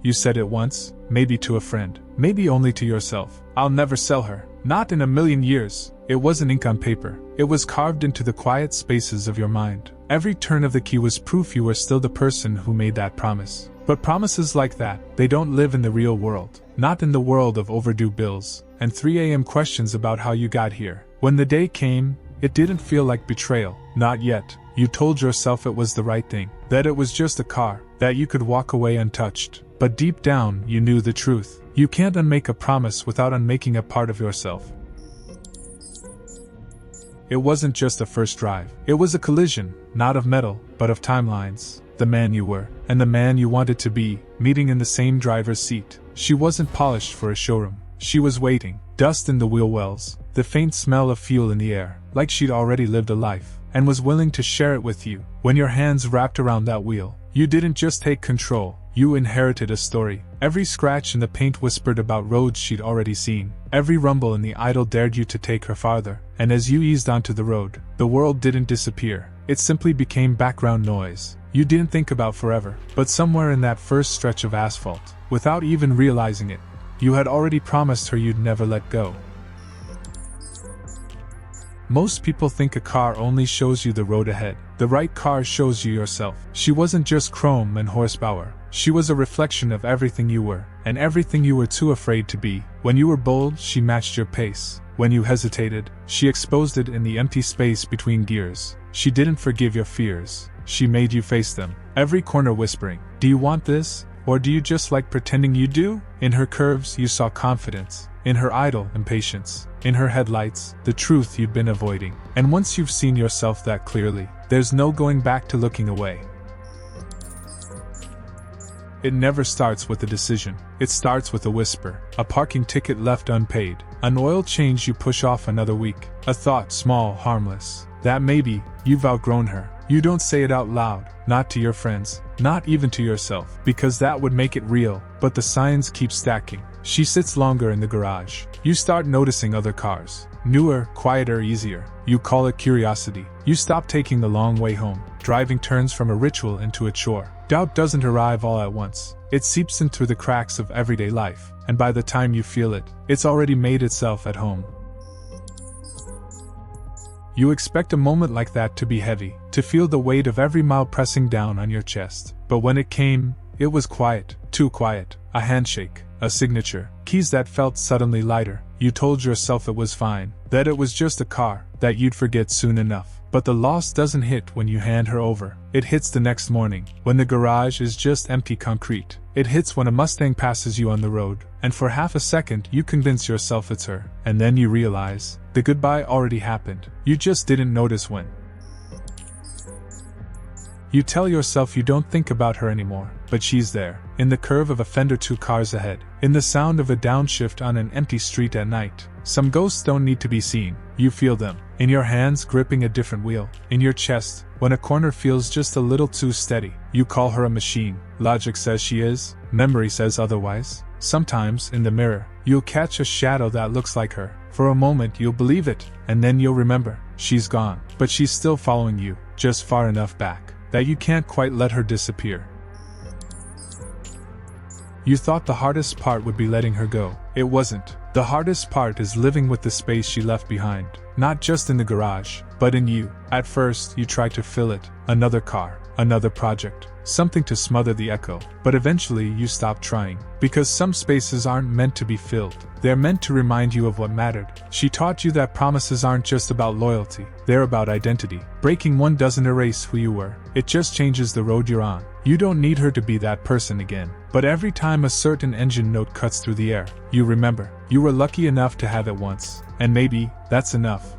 You said it once, maybe to a friend, maybe only to yourself. I'll never sell her. Not in a million years. It wasn't ink on paper. It was carved into the quiet spaces of your mind. Every turn of the key was proof you were still the person who made that promise. But promises like that, they don't live in the real world. Not in the world of overdue bills and 3 a.m. questions about how you got here. When the day came, it didn't feel like betrayal. Not yet. You told yourself it was the right thing, that it was just a car, that you could walk away untouched. But deep down, you knew the truth. You can't unmake a promise without unmaking a part of yourself. It wasn't just a first drive. It was a collision, not of metal, but of timelines. The man you were, and the man you wanted to be, meeting in the same driver's seat. She wasn't polished for a showroom. She was waiting, dust in the wheel wells, the faint smell of fuel in the air, like she'd already lived a life, and was willing to share it with you. When your hands wrapped around that wheel, you didn't just take control, you inherited a story. Every scratch in the paint whispered about roads she'd already seen. Every rumble in the idle dared you to take her farther. And as you eased onto the road, the world didn't disappear. It simply became background noise. You didn't think about forever, but somewhere in that first stretch of asphalt, without even realizing it, you had already promised her you'd never let go. Most people think a car only shows you the road ahead. The right car shows you yourself. She wasn't just chrome and horsepower. She was a reflection of everything you were, and everything you were too afraid to be. When you were bold, she matched your pace. When you hesitated, she exposed it in the empty space between gears. She didn't forgive your fears. She made you face them. Every corner whispering, "Do you want this? Or do you just like pretending you do?" In her curves, you saw confidence. In her idle, impatience. In her headlights, the truth you'd been avoiding. And once you've seen yourself that clearly, there's no going back to looking away. It never starts with a decision. It starts with a whisper. A parking ticket left unpaid. An oil change you push off another week. A thought, small, harmless, that maybe you've outgrown her. You don't say it out loud, not to your friends, not even to yourself, because that would make it real, but the signs keep stacking. She sits longer in the garage. You start noticing other cars. Newer, quieter, easier. You call it curiosity. You stop taking the long way home. Driving turns from a ritual into a chore. Doubt doesn't arrive all at once. It seeps in through the cracks of everyday life, and by the time you feel it, it's already made itself at home. You expect a moment like that to be heavy, to feel the weight of every mile pressing down on your chest. But when it came, it was quiet, too quiet. A handshake, a signature, keys that felt suddenly lighter. You told yourself it was fine, that it was just a car, that you'd forget soon enough. But the loss doesn't hit when you hand her over. It hits the next morning, when the garage is just empty concrete. It hits when a Mustang passes you on the road, and for half a second you convince yourself it's her, and then you realize, the goodbye already happened. You just didn't notice when. You tell yourself you don't think about her anymore, but she's there, in the curve of a fender 2 cars ahead, in the sound of a downshift on an empty street at night. Some ghosts don't need to be seen, you feel them, in your hands gripping a different wheel, in your chest, when a corner feels just a little too steady. You call her a machine. Logic says she is, memory says otherwise. Sometimes, in the mirror, you'll catch a shadow that looks like her. For a moment you'll believe it, and then you'll remember, she's gone, but she's still following you, just far enough back, that you can't quite let her disappear. You thought the hardest part would be letting her go. It wasn't. The hardest part is living with the space she left behind, not just in the garage, but in you. At first, you try to fill it, another car, another project, something to smother the echo, but eventually you stop trying, because some spaces aren't meant to be filled. They're meant to remind you of what mattered. She taught you that promises aren't just about loyalty, they're about identity. Breaking one doesn't erase who you were, it just changes the road you're on. You don't need her to be that person again, but every time a certain engine note cuts through the air, you remember, you were lucky enough to have it once, and maybe that's enough.